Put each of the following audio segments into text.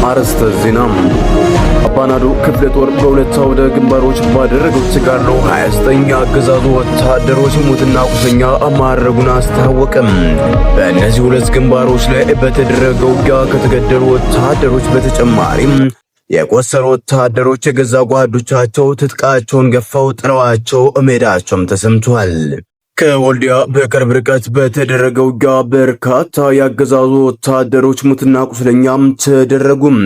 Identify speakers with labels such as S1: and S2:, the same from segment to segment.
S1: አርዕስተ ዜና። አባናዶ ክፍለ ጦር በሁለት አውደ ግንባሮች ባደረገው ተጋድሎ 29 አገዛዙ ወታደሮች ሙትና ቁስለኛ ማድረጉን አስታወቀም። በእነዚህ ሁለት ግንባሮች ላይ በተደረገው ውጊያ ከተገደሉ ወታደሮች በተጨማሪም የቆሰሉ ወታደሮች የገዛ ጓዶቻቸው ትጥቃቸውን ገፈው ጥለዋቸው መሄዳቸውም ተሰምቷል። ከወልዲያ በቅርብ ርቀት በተደረገው ውጊያ በርካታ ያገዛዙ ወታደሮች ሙትና ቁስለኛም ተደረጉም።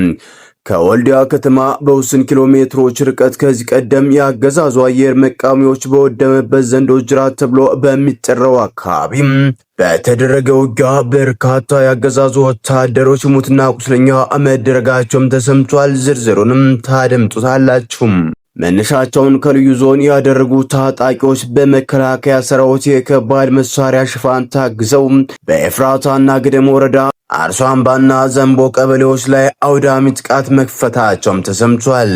S1: ከወልዲያ ከተማ በውስን ኪሎ ሜትሮች ርቀት ከዚህ ቀደም ያገዛዙ አየር መቃወሚያዎች በወደመበት ዘንዶ ጅራት ተብሎ በሚጠራው አካባቢ በተደረገው ውጊያ በርካታ ያገዛዙ ወታደሮች ሙትና ቁስለኛ መደረጋቸውም ተሰምቷል። ዝርዝሩንም ታደምጡታላችሁ። መነሻቸውን ከልዩ ዞን ያደረጉ ታጣቂዎች በመከላከያ ሰራዊት የከባድ መሳሪያ ሽፋን ታግዘው በኤፍራታና ግደም ወረዳ አርሶ አምባና ዘንቦ ቀበሌዎች ላይ አውዳሚ ጥቃት መክፈታቸውም ተሰምቷል።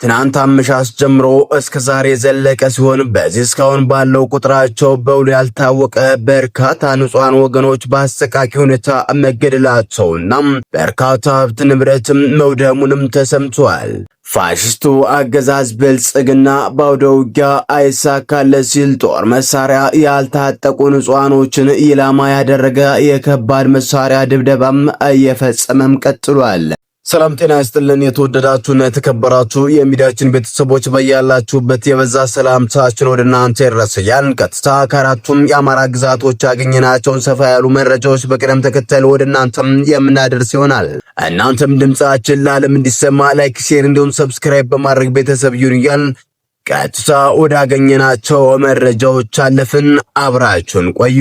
S1: ትናንት አመሻሽ ጀምሮ እስከ ዛሬ ዘለቀ ሲሆን በዚህ እስካሁን ባለው ቁጥራቸው በውል ያልታወቀ በርካታ ንጹሃን ወገኖች በአሰቃቂ ሁኔታ መገደላቸውና በርካታ ሀብት ንብረትም መውደሙንም ተሰምቷል። ፋሽስቱ አገዛዝ ብልጽግና በአውደ ውጊያ አይሳካለት ሲል ጦር መሳሪያ ያልታጠቁ ንጹሃኖችን ኢላማ ያደረገ የከባድ መሳሪያ ድብደባም እየፈጸመም ቀጥሏል። ሰላም ጤና ይስጥልን። የተወደዳችሁና የተከበራችሁ የሚዲያችን ቤተሰቦች በያላችሁበት የበዛ ሰላምታችን ወደ እናንተ ይድረሳል። ቀጥታ ከአራቱም የአማራ ግዛቶች ያገኘናቸውን ሰፋ ያሉ መረጃዎች በቅደም ተከተል ወደ እናንተም የምናደርስ ይሆናል። እናንተም ድምጻችን ለዓለም እንዲሰማ ላይክ፣ ሼር እንዲሁም ሰብስክራይብ በማድረግ ቤተሰብ ይሁን። ቀጥታ ወዳገኘናቸው መረጃዎች አለፍን። አብራችሁን ቆዩ።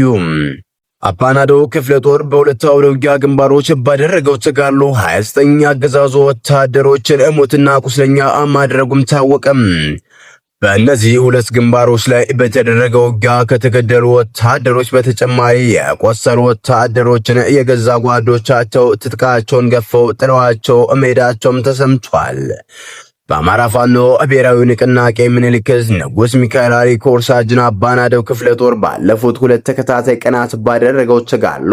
S1: አባናዶ ክፍለ ጦር በሁለት አውደ ውጊያ ግንባሮች ባደረገው ተጋድሎ 29 አገዛዙ ወታደሮችን ሙትና ቁስለኛ ማድረጉም ታወቀም። በእነዚህ ሁለት ግንባሮች ላይ በተደረገው ውጊያ ከተገደሉ ወታደሮች በተጨማሪ የቆሰሉ ወታደሮችን የገዛ ጓዶቻቸው ትጥቃቸውን ገፈው ጥለዋቸው መሄዳቸውም ተሰምቷል። በአማራ ፋኖ ብሔራዊ ንቅናቄ ምኒልክ ንጉስ ሚካኤል አሊ ኮር ሳጅን አባናደው ክፍለ ጦር ባለፉት ሁለት ተከታታይ ቀናት ባደረገው ተጋድሎ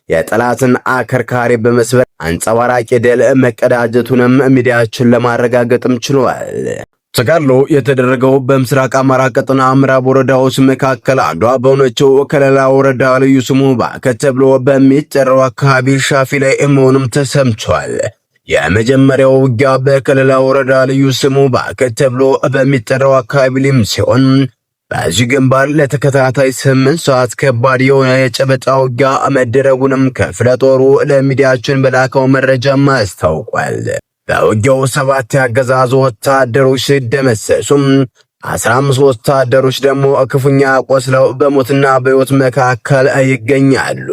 S1: የጠላትን አከርካሪ በመስበር አንጸባራቂ ድል መቀዳጀቱንም ሚዲያችን ለማረጋገጥም ችሏል። ተጋድሎ የተደረገው በምስራቅ አማራ ቀጠና ምዕራብ ወረዳዎች መካከል አንዷ በሆነችው ከለላ ወረዳ ልዩ ስሙ ባከት ተብሎ በሚጠራው አካባቢ ሻፊ ላይ መሆኑም ተሰምቷል። የመጀመሪያው ውጊያ በከለላ ወረዳ ልዩ ስሙ ባከት ተብሎ በሚጠራው አካባቢ ሊም ሲሆን በዚህ ግንባር ለተከታታይ 8 ሰዓት ከባድ የሆነ የጨበጣ ውጊያ መደረጉንም ክፍለ ጦሩ ለሚዲያችን በላከው መረጃም አስታውቋል። በውጊያው 7 ያገዛዙ ወታደሮች ሲደመሰሱም 15 ወታደሮች ደግሞ ክፉኛ ቆስለው በሞትና በሕይወት መካከል ይገኛሉ።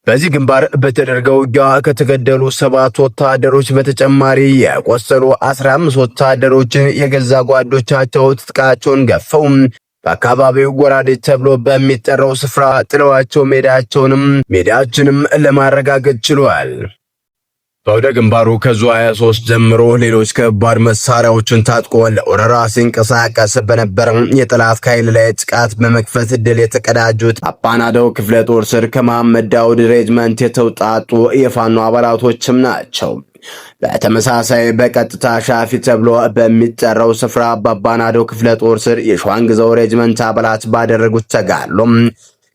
S1: በዚህ ግንባር በተደረገው ውጊያ ከተገደሉ 7 ወታደሮች በተጨማሪ የቆሰሉ 15 ወታደሮችን የገዛ ጓዶቻቸው ትጥቃቸውን ገፈው በአካባቢው ጎራዴ ተብሎ በሚጠራው ስፍራ ጥለዋቸው ሜዳችንም ለማረጋገጥ ችሏል። በወደ ግንባሩ ከዙ 23 ጀምሮ ሌሎች ከባድ መሳሪያዎችን ታጥቆ ለወረራ ሲንቀሳቀስ በነበረ የጠላት ኃይል ላይ ጥቃት በመክፈት ድል የተቀዳጁት አባናደው ክፍለ ጦር ስር ከመሐመድ ዳውድ ሬጅመንት የተውጣጡ የፋኖ አባላቶችም ናቸው። በተመሳሳይ በቀጥታ ሻፊ ተብሎ በሚጠራው ስፍራ በአባናደው ክፍለ ጦር ስር የሸዋንግዛው ሬጅመንት አባላት ባደረጉት ተጋድሎ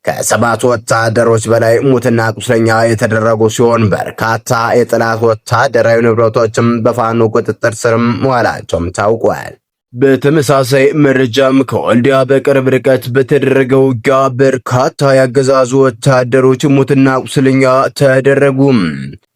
S1: ከ7 ወታደሮች በላይ ሙትና ቁስለኛ የተደረጉ ሲሆን በርካታ የጠላት ወታደራዊ ንብረቶችም በፋኖ ቁጥጥር ስር መዋላቸውም ታውቋል። በተመሳሳይ መረጃም ከወልዲያ በቅርብ ርቀት በተደረገው ውጊያ በርካታ ያገዛዙ ወታደሮች ሙትና ቁስለኛ ተደረጉ።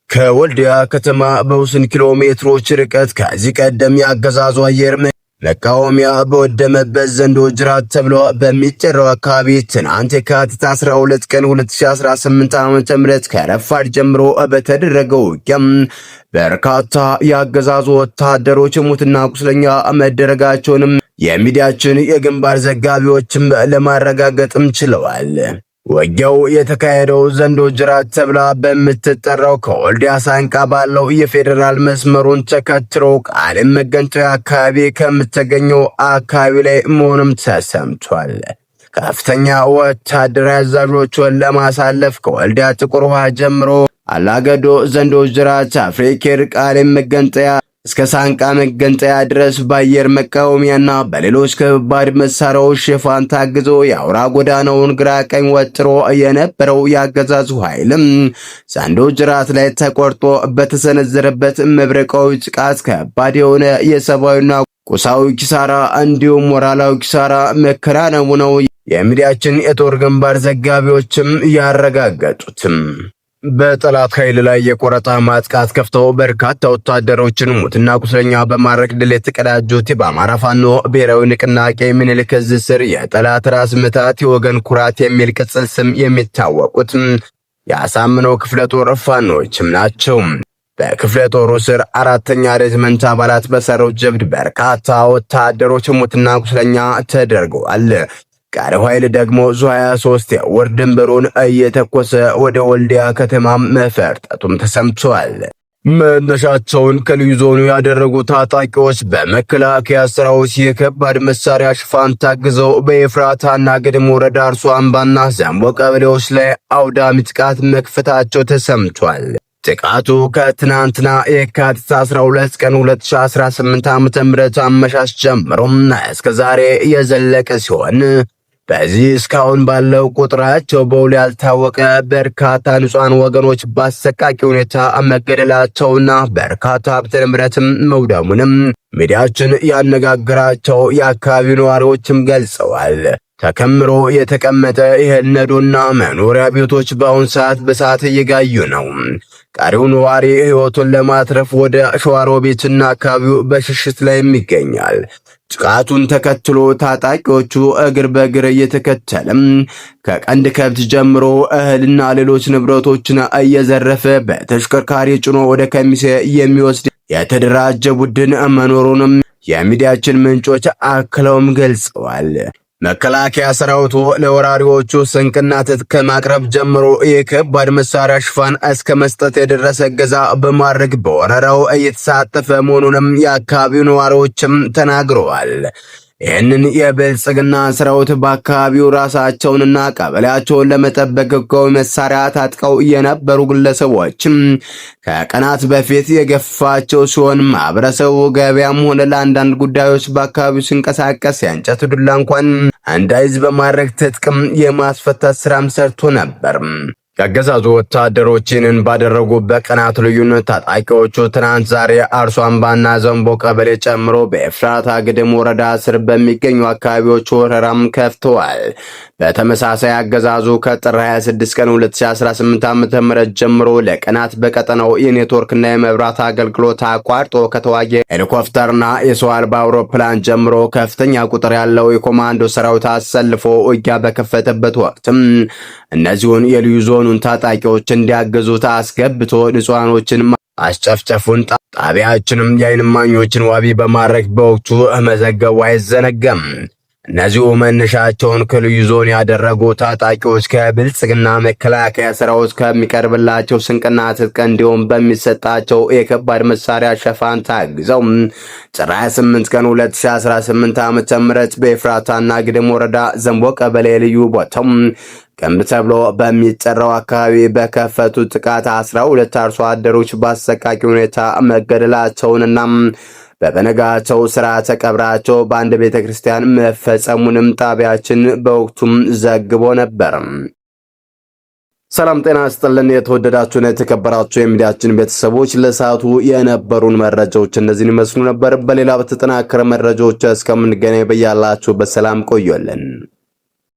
S1: ከወልዲያ ከተማ በውስን ኪሎ ሜትሮች ርቀት ከዚህ ቀደም ያገዛዙ አየር መቃወሚያ በወደመበት ዘንዶ ጅራት ተብሎ በሚጠራው አካባቢ ትናንት የካቲት 12 ቀን 2018 ዓ.ም ከረፋድ ጀምሮ በተደረገው ውጊያ በርካታ ያገዛዙ ወታደሮች ሙትና ቁስለኛ መደረጋቸውንም የሚዲያችን የግንባር ዘጋቢዎችም ለማረጋገጥም ችለዋል። ውጊያው የተካሄደው ዘንዶ ጅራት ተብላ በምትጠራው ከወልዲያ ሳንቃ ባለው የፌዴራል መስመሩን ተከትሎ ቃሊም መገንጠያ አካባቢ ከምትገኘው አካባቢ ላይ መሆኑም ተሰምቷል። ከፍተኛ ወታደራዊ አዛዦችን ለማሳለፍ ከወልዲያ ጥቁር ውሃ ጀምሮ አላገዶ፣ ዘንዶ ጅራት፣ አፍሪኬር፣ ቃሌም መገንጠያ እስከ ሳንቃ መገንጠያ ድረስ በአየር መቃወሚያና በሌሎች ከባድ መሳሪያዎች ሽፋን ታግዞ የአውራ ጎዳናውን ግራ ቀኝ ወጥሮ የነበረው ያገዛዙ ኃይልም ዘንዶ ጅራት ላይ ተቆርጦ በተሰነዘረበት መብረቃዊ ጥቃት ከባድ የሆነ የሰብአዊና ቁሳዊ ኪሳራ እንዲሁም ሞራላዊ ኪሳራ መከናነቡ ነው የሚዲያችን የጦር ግንባር ዘጋቢዎችም ያረጋገጡትም። በጠላት ኃይል ላይ የቆረጣ ማጥቃት ከፍተው በርካታ ወታደሮችን ሙትና ቁስለኛ በማድረግ ድል የተቀዳጁት በአማራ ፋኖ ብሔራዊ ንቅናቄ ምኒልክ ዕዝ ስር የጠላት ራስ ምታት የወገን ኩራት የሚል ቅጽል ስም የሚታወቁት የአሳምነው ክፍለ ጦር ፋኖችም ናቸው። በክፍለ ጦሩ ስር አራተኛ ሬጅመንት አባላት በሰሩት ጀብድ በርካታ ወታደሮች ሙትና ቁስለኛ ተደርገዋል። ቀሪው ኃይል ደግሞ ዙ 23 የውር ድንበሩን እየተኮሰ ወደ ወልዲያ ከተማ መፈርጠጡም ተሰምቷል። መነሻቸውን ከልዩ ዞኑ ያደረጉ ታጣቂዎች በመከላከያ ሰራዊት የከባድ መሳሪያ ሽፋን ታግዘው በኤፍራታና ግድም ወረዳ አርሶ አምባና ዘንቦ ቀበሌዎች ላይ አውዳሚ ጥቃት መክፈታቸው ተሰምቷል። ጥቃቱ ከትናንትና የካቲት 12 ቀን 2018 ዓ.ም አመሻሽ ጀምሮ እስከ ዛሬ የዘለቀ ሲሆን በዚህ እስካሁን ባለው ቁጥራቸው በውል ያልታወቀ በርካታ ንጹሃን ወገኖች በአሰቃቂ ሁኔታ መገደላቸውና በርካታ ሀብት ንብረትም መውደሙንም ሚዲያችን ያነጋገራቸው የአካባቢው ነዋሪዎችም ገልጸዋል። ተከምሮ የተቀመጠ የእህል ነዶና መኖሪያ ቤቶች በአሁን ሰዓት በሰዓት እየጋዩ ነው። ቀሪው ነዋሪ ሕይወቱን ለማትረፍ ወደ ሸዋሮቢትና አካባቢው በሽሽት ላይ ይገኛል። ጥቃቱን ተከትሎ ታጣቂዎቹ እግር በእግር እየተከተለም ከቀንድ ከብት ጀምሮ እህልና ሌሎች ንብረቶችን እየዘረፈ በተሽከርካሪ ጭኖ ወደ ከሚሴ የሚወስድ የተደራጀ ቡድን መኖሩንም የሚዲያችን ምንጮች አክለውም ገልጸዋል። መከላከያ ሰራዊቱ ለወራሪዎቹ ስንቅና ትጥቅ ከማቅረብ ጀምሮ የከባድ መሳሪያ ሽፋን እስከ መስጠት የደረሰ እገዛ በማድረግ በወረራው እየተሳተፈ መሆኑንም የአካባቢው ነዋሪዎችም ተናግረዋል። ይህንን የብልጽግና ሰራዊት በአካባቢው ራሳቸውንና ቀበሌያቸውን ለመጠበቅ ሕጋዊ መሳሪያ ታጥቀው የነበሩ ግለሰቦችም ከቀናት በፊት የገፋቸው ሲሆን ማህበረሰቡ ገበያም ሆነ ለአንዳንድ ጉዳዮች በአካባቢው ሲንቀሳቀስ የእንጨት ዱላ እንኳን እንዳይዝ በማድረግ ትጥቅም የማስፈታት ስራም ሰርቶ ነበር። ያገዛዙ ወታደሮችን ባደረጉበት ቀናት ልዩነት ታጣቂዎቹ ትናንት ዛሬ አርሶ አምባና ዘንቦ ቀበሌ ጨምሮ በኤፍራታ ግድም ወረዳ ስር በሚገኙ አካባቢዎች ወረራም ከፍተዋል። በተመሳሳይ አገዛዙ ከጥር 26 ቀን 2018 ዓ.ም ጀምሮ ለቀናት በቀጠናው የኔትወርክና የመብራት አገልግሎት አቋርጦ ከተዋጊ ሄሊኮፕተርና የሰው አልባ አውሮፕላን ጀምሮ ከፍተኛ ቁጥር ያለው የኮማንዶ ሰራዊት አሰልፎ ውጊያ በከፈተበት ወቅትም እነዚሁን የልዩ ዞኑን ታጣቂዎች እንዲያገዙት አስገብቶ ንጹሃኖችን አስጨፍጨፉን ጣቢያችንም የዓይን እማኞችን ዋቢ በማድረግ በወቅቱ መዘገቡ አይዘነጋም። እነዚሁ መነሻቸውን ከልዩ ዞን ያደረጉ ታጣቂዎች ከብልጽግና መከላከያ ሰራዊት ከሚቀርብላቸው ስንቅና ትጥቅ እንዲሁም በሚሰጣቸው የከባድ መሳሪያ ሽፋን ታግዘው ጥር 28 ቀን 2018 ዓ.ም በኤፍራታና ግድም ወረዳ ዘንቦ ቀበሌ ልዩ ቦታው ቀምብ ተብሎ በሚጠራው አካባቢ በከፈቱ ጥቃት 12 አርሶ አደሮች በአሰቃቂ ሁኔታ መገደላቸውንና በበነጋቸው ስርዓተ ቀብራቸው በአንድ ቤተክርስቲያን መፈጸሙንም ጣቢያችን በወቅቱም ዘግቦ ነበር። ሰላም ጤና ይስጥልን። የተወደዳችሁና የተከበራችሁ የሚዲያችን ቤተሰቦች ለሰዓቱ የነበሩን መረጃዎች እነዚህን ይመስሉ ነበር። በሌላ በተጠናከረ መረጃዎች እስከምንገናኝ በያላችሁበት ሰላም ቆዩልን።